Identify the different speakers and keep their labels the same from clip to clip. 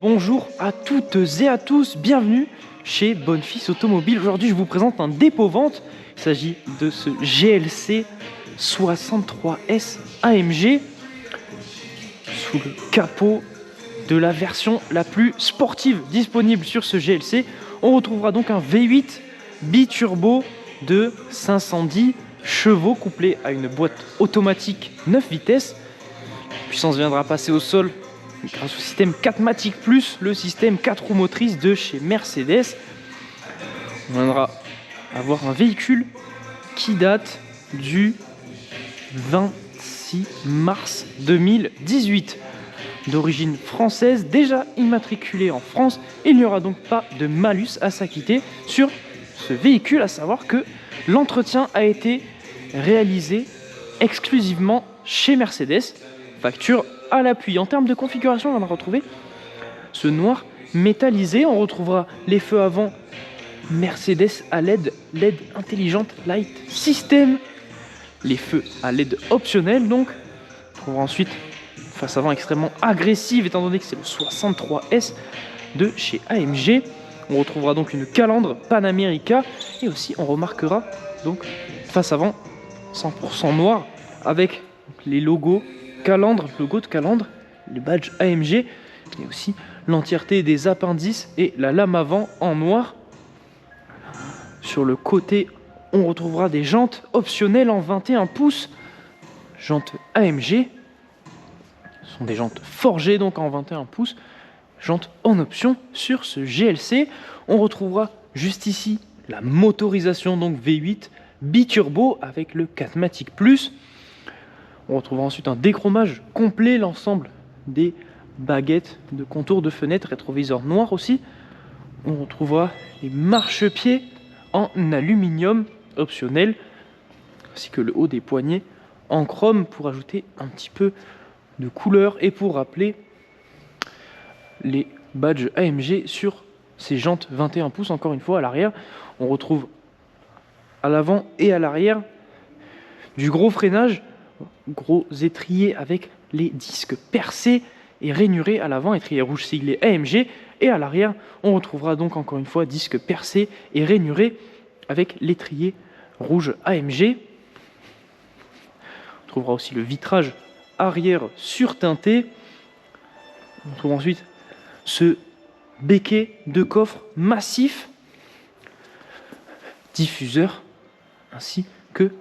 Speaker 1: Bonjour à toutes et à tous, bienvenue chez Bonfils Automobile. Aujourd'hui, je vous présente un dépôt-vente. Il s'agit de ce GLC 63S AMG sous le capot de la version la plus sportive disponible sur ce GLC. On retrouvera donc un V8 biturbo de 510 chevaux couplé à une boîte automatique 9 vitesses. La puissance viendra passer au sol grâce au système 4MATIC+, le système 4 roues motrices de chez Mercedes. On viendra avoir un véhicule qui date du 26 mars 2018. D'origine française, déjà immatriculé en France. Il n'y aura donc pas de malus à s'acquitter sur ce véhicule, à savoir que l'entretien a été réalisé exclusivement chez Mercedes. Facture à l'appui. En termes de configuration, on va retrouver ce noir métallisé. On retrouvera les feux avant Mercedes à LED Intelligent Light System. Les feux à LED optionnels donc. On trouvera ensuite une face avant extrêmement agressive étant donné que c'est le 63S de chez AMG. On retrouvera donc une calandre Panamérica et aussi on remarquera donc face avant 100% noir avec les logos calandre, logo de calandre, le badge AMG et aussi l'entièreté des appendices et la lame avant en noir. Sur le côté, on retrouvera des jantes optionnelles en 21 pouces, jantes AMG. Ce sont des jantes forgées donc en 21 pouces, jantes en option sur ce GLC. On retrouvera juste ici la motorisation donc V8 biturbo avec le 4MATIC+. On retrouvera ensuite un déchromage complet, l'ensemble des baguettes de contour de fenêtre, rétroviseur noir aussi. On retrouvera les marchepieds en aluminium optionnel, ainsi que le haut des poignées en chrome pour ajouter un petit peu de couleur et pour rappeler les badges AMG sur ces jantes 21 pouces. Encore une fois, à l'arrière, on retrouve à l'avant et à l'arrière du gros freinage, gros étrier avec les disques percés et rainurés à l'avant, étrier rouge siglé AMG, et à l'arrière on retrouvera donc encore une fois disques percés et rainurés avec l'étrier rouge AMG. On trouvera aussi le vitrage arrière surteinté. On trouve ensuite ce béquet de coffre massif, diffuseur, ainsi que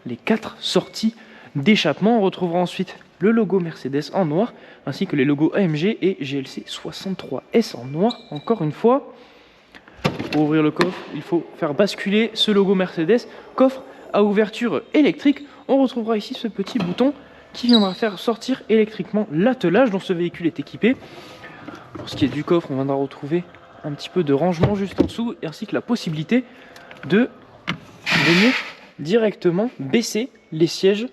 Speaker 1: les 4 sorties d'échappement. On retrouvera ensuite le logo Mercedes en noir, ainsi que les logos AMG et GLC 63S en noir. Encore une fois, pour ouvrir le coffre, il faut faire basculer ce logo Mercedes. Coffre à ouverture électrique. On retrouvera ici ce petit bouton qui viendra faire sortir électriquement l'attelage dont ce véhicule est équipé. Pour ce qui est du coffre, on viendra retrouver un petit peu de rangement juste en dessous, ainsi que la possibilité de venir directement baisser les sièges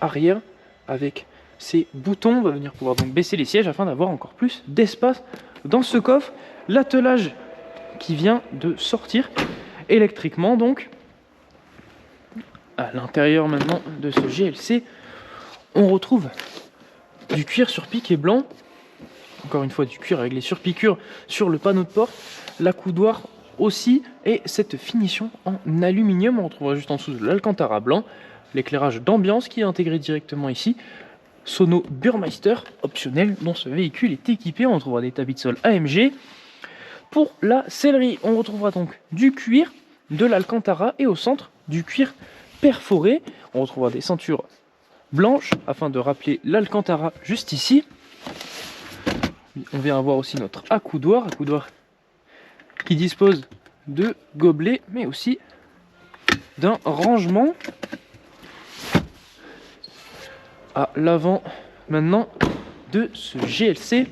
Speaker 1: arrière avec ces boutons. On va venir pouvoir donc baisser les sièges afin d'avoir encore plus d'espace dans ce coffre. L'attelage qui vient de sortir électriquement donc. À l'intérieur maintenant de ce GLC, on retrouve du cuir sur piqué blanc. Encore une fois du cuir avec les surpiqûres sur le panneau de porte, l'accoudoir aussi et cette finition en aluminium. On retrouvera juste en dessous de l'Alcantara blanc, l'éclairage d'ambiance qui est intégré directement ici, sono Burmeister optionnel dont ce véhicule est équipé. On retrouvera des tapis de sol AMG. Pour la sellerie, on retrouvera donc du cuir, de l'Alcantara et au centre du cuir perforé. On retrouvera des ceintures blanches afin de rappeler l'Alcantara juste ici. On vient avoir aussi notre accoudoir qui dispose de gobelets mais aussi d'un rangement. À l'avant maintenant de ce GLC,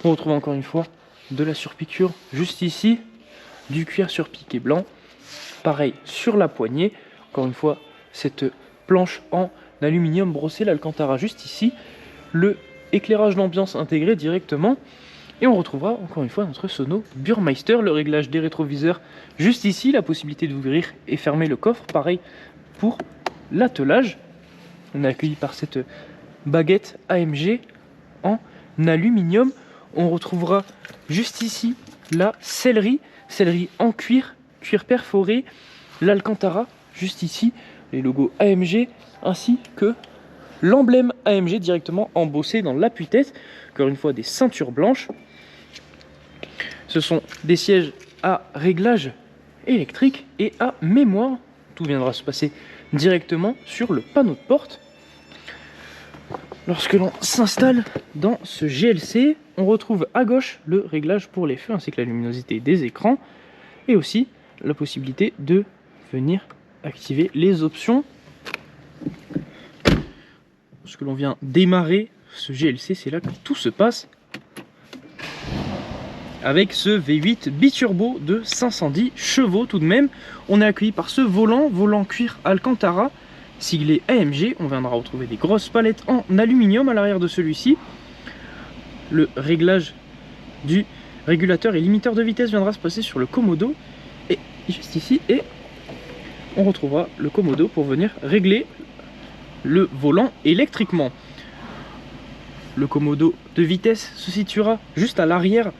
Speaker 1: on retrouve encore une fois de la surpiqûre juste ici, du cuir surpiqué blanc, pareil sur la poignée, encore une fois cette planche en aluminium brossé, l'Alcantara juste ici, le éclairage d'ambiance intégré directement, et on retrouvera encore une fois notre sono Burmeister, le réglage des rétroviseurs juste ici, la possibilité d'ouvrir et fermer le coffre, pareil pour l'attelage. On est accueilli par cette baguette AMG en aluminium. On retrouvera juste ici la sellerie en cuir, cuir perforé, l'Alcantara, juste ici, les logos AMG, ainsi que l'emblème AMG directement embossé dans l'appui-tête. Encore une fois, des ceintures blanches. Ce sont des sièges à réglage électrique et à mémoire. Tout viendra se passer directement sur le panneau de porte. Lorsque l'on s'installe dans ce GLC, on retrouve à gauche le réglage pour les feux ainsi que la luminosité des écrans et aussi la possibilité de venir activer les options. Lorsque l'on vient démarrer ce GLC, c'est là que tout se passe avec ce V8 biturbo de 510 chevaux tout de même. On est accueilli par ce volant cuir Alcantara siglé AMG. On viendra retrouver des grosses palettes en aluminium à l'arrière de celui-ci. Le réglage du régulateur et limiteur de vitesse viendra se passer sur le commodo et juste ici, et on retrouvera le commodo pour venir régler le volant électriquement. Le commodo de vitesse se situera juste à l'arrière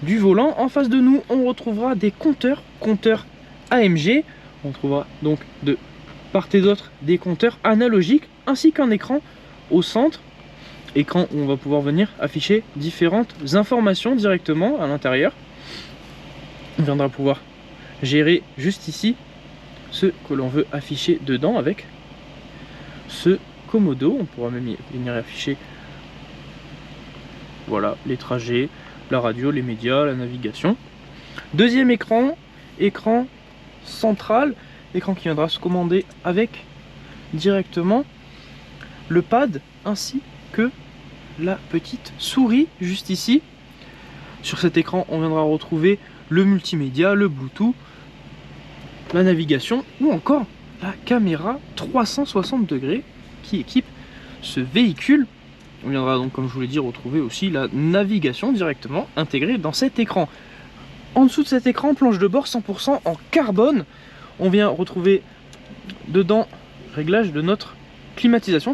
Speaker 1: du volant. En face de nous, on retrouvera des compteurs AMG. On trouvera donc de part et d'autre des compteurs analogiques ainsi qu'un écran au centre. Écran où on va pouvoir venir afficher différentes informations directement à l'intérieur. On viendra pouvoir gérer juste ici ce que l'on veut afficher dedans avec ce commodo. On pourra même venir afficher, voilà, les trajets, la radio, les médias, la navigation. Deuxième écran, écran central, écran qui viendra se commander avec directement le pad ainsi que la petite souris juste ici. Sur cet écran, on viendra retrouver le multimédia, le Bluetooth, la navigation ou encore la caméra 360 degrés qui équipe ce véhicule. On viendra donc, comme je vous l'ai dit, retrouver aussi la navigation directement intégrée dans cet écran. En dessous de cet écran, planche de bord 100% en carbone. On vient retrouver dedans réglage de notre climatisation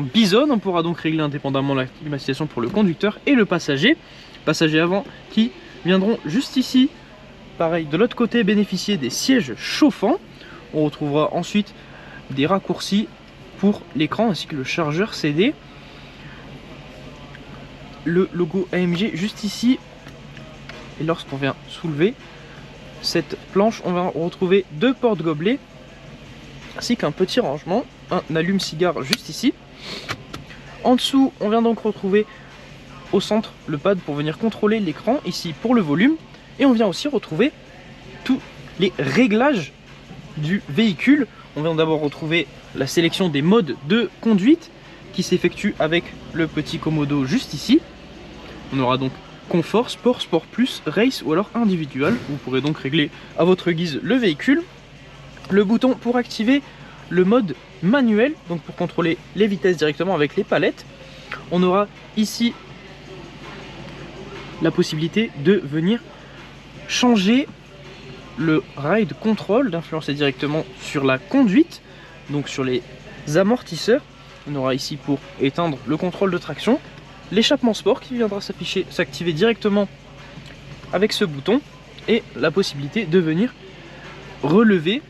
Speaker 1: Bison. On pourra donc régler indépendamment la climatisation pour le conducteur et le passager. Passager avant qui viendront juste ici, pareil de l'autre côté, bénéficier des sièges chauffants. On retrouvera ensuite des raccourcis pour l'écran ainsi que le chargeur CD. Le logo AMG juste ici, et lorsqu'on vient soulever cette planche, on va retrouver deux porte-gobelets ainsi qu'un petit rangement, un allume-cigare juste ici. En dessous, on vient donc retrouver au centre le pad pour venir contrôler l'écran, ici pour le volume, et on vient aussi retrouver tous les réglages du véhicule. On vient d'abord retrouver la sélection des modes de conduite qui s'effectue avec le petit commodo juste ici. On aura donc confort, sport, sport plus, race ou alors individuel. Vous pourrez donc régler à votre guise le véhicule. Le bouton pour activer le mode manuel, donc pour contrôler les vitesses directement avec les palettes. On aura ici la possibilité de venir changer le ride control, d'influencer directement sur la conduite, donc sur les amortisseurs. On aura ici pour éteindre le contrôle de traction, l'échappement sport qui viendra s'activer directement avec ce bouton, et la possibilité de venir relever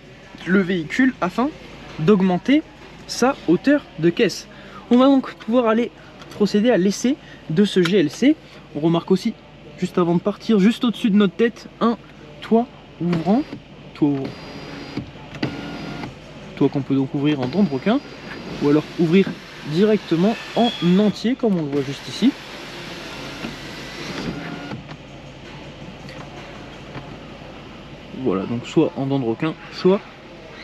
Speaker 1: le véhicule afin d'augmenter sa hauteur de caisse. On va donc pouvoir aller procéder à l'essai de ce GLC. On remarque aussi, juste avant de partir, juste au-dessus de notre tête, un toit ouvrant, toit qu'on peut donc ouvrir en dents de requin, ou alors ouvrir directement en entier comme on le voit juste ici. Voilà, donc soit en dents de requin, soit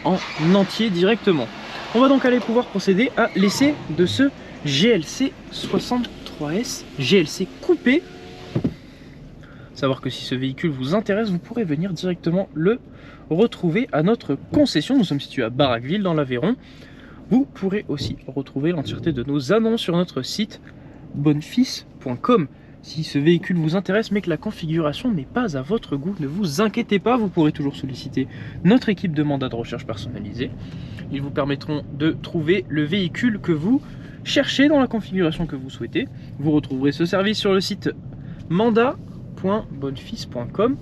Speaker 1: en entier directement. On va donc aller pouvoir procéder à l'essai de ce GLC 63S, GLC coupé. Savoir que si ce véhicule vous intéresse, vous pourrez venir directement le retrouver à notre concession. Nous sommes situés à Baraqueville dans l'Aveyron. Vous pourrez aussi retrouver l'entièreté de nos annonces sur notre site bonnefils.com. Si ce véhicule vous intéresse mais que la configuration n'est pas à votre goût, ne vous inquiétez pas, vous pourrez toujours solliciter notre équipe de mandat de recherche personnalisée. Ils vous permettront de trouver le véhicule que vous cherchez dans la configuration que vous souhaitez. Vous retrouverez ce service sur le site mandat.bonnefils.com.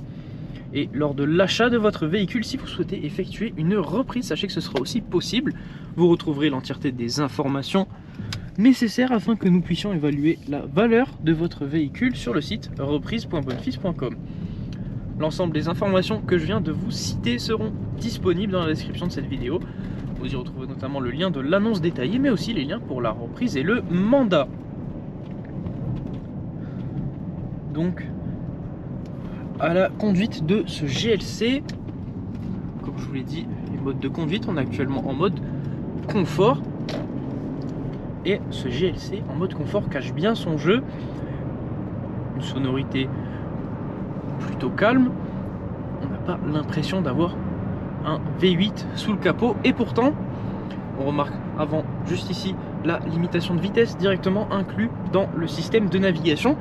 Speaker 1: Et lors de l'achat de votre véhicule, si vous souhaitez effectuer une reprise, sachez que ce sera aussi possible. Vous retrouverez l'entièreté des informations nécessaires afin que nous puissions évaluer la valeur de votre véhicule sur le site reprise.bonnefils.com. L'ensemble des informations que je viens de vous citer seront disponibles dans la description de cette vidéo. Vous y retrouvez notamment le lien de l'annonce détaillée, mais aussi les liens pour la reprise et le mandat. Donc, à la conduite de ce GLC, comme je vous l'ai dit, les modes de conduite, on est actuellement en mode confort. Et ce GLC en mode confort cache bien son jeu. Une sonorité plutôt calme. On n'a pas l'impression d'avoir un V8 sous le capot. Et pourtant, on remarque avant, juste ici, la limitation de vitesse directement inclue dans le système de navigation.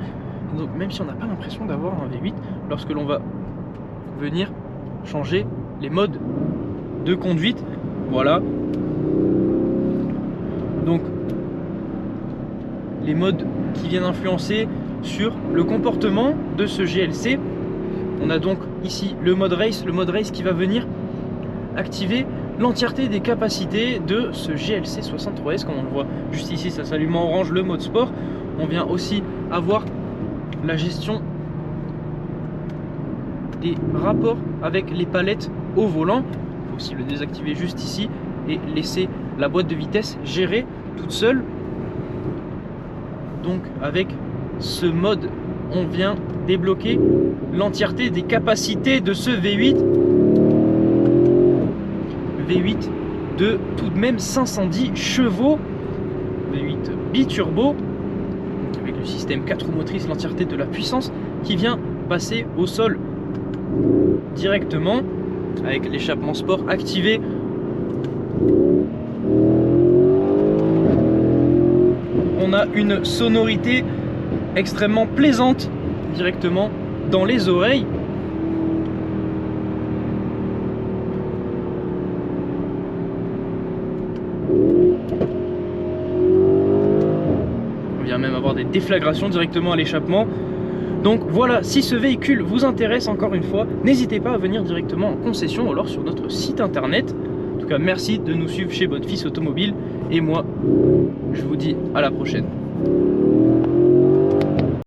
Speaker 1: Donc même si on n'a pas l'impression d'avoir un V8, lorsque l'on va venir changer les modes de conduite, voilà. Donc les modes qui viennent influencer sur le comportement de ce GLC. On a donc ici le mode race qui va venir activer l'entièreté des capacités de ce GLC 63S, comme on le voit juste ici, ça s'allume en orange, le mode sport. On vient aussi avoir la gestion des rapports avec les palettes au volant. Il faut aussi le désactiver juste ici et laisser la boîte de vitesse gérer toute seule. Donc avec ce mode, on vient débloquer l'entièreté des capacités de ce V8 de tout de même 510 chevaux, V8 biturbo avec le système 4 roues motrices, l'entièreté de la puissance qui vient passer au sol directement avec l'échappement sport activé. On a une sonorité extrêmement plaisante directement dans les oreilles. On vient même avoir des déflagrations directement à l'échappement. Donc voilà, si ce véhicule vous intéresse, encore une fois, n'hésitez pas à venir directement en concession ou alors sur notre site internet. En tout cas, merci de nous suivre chez Bonnefils Automobile. Et moi, je vous dis à la prochaine.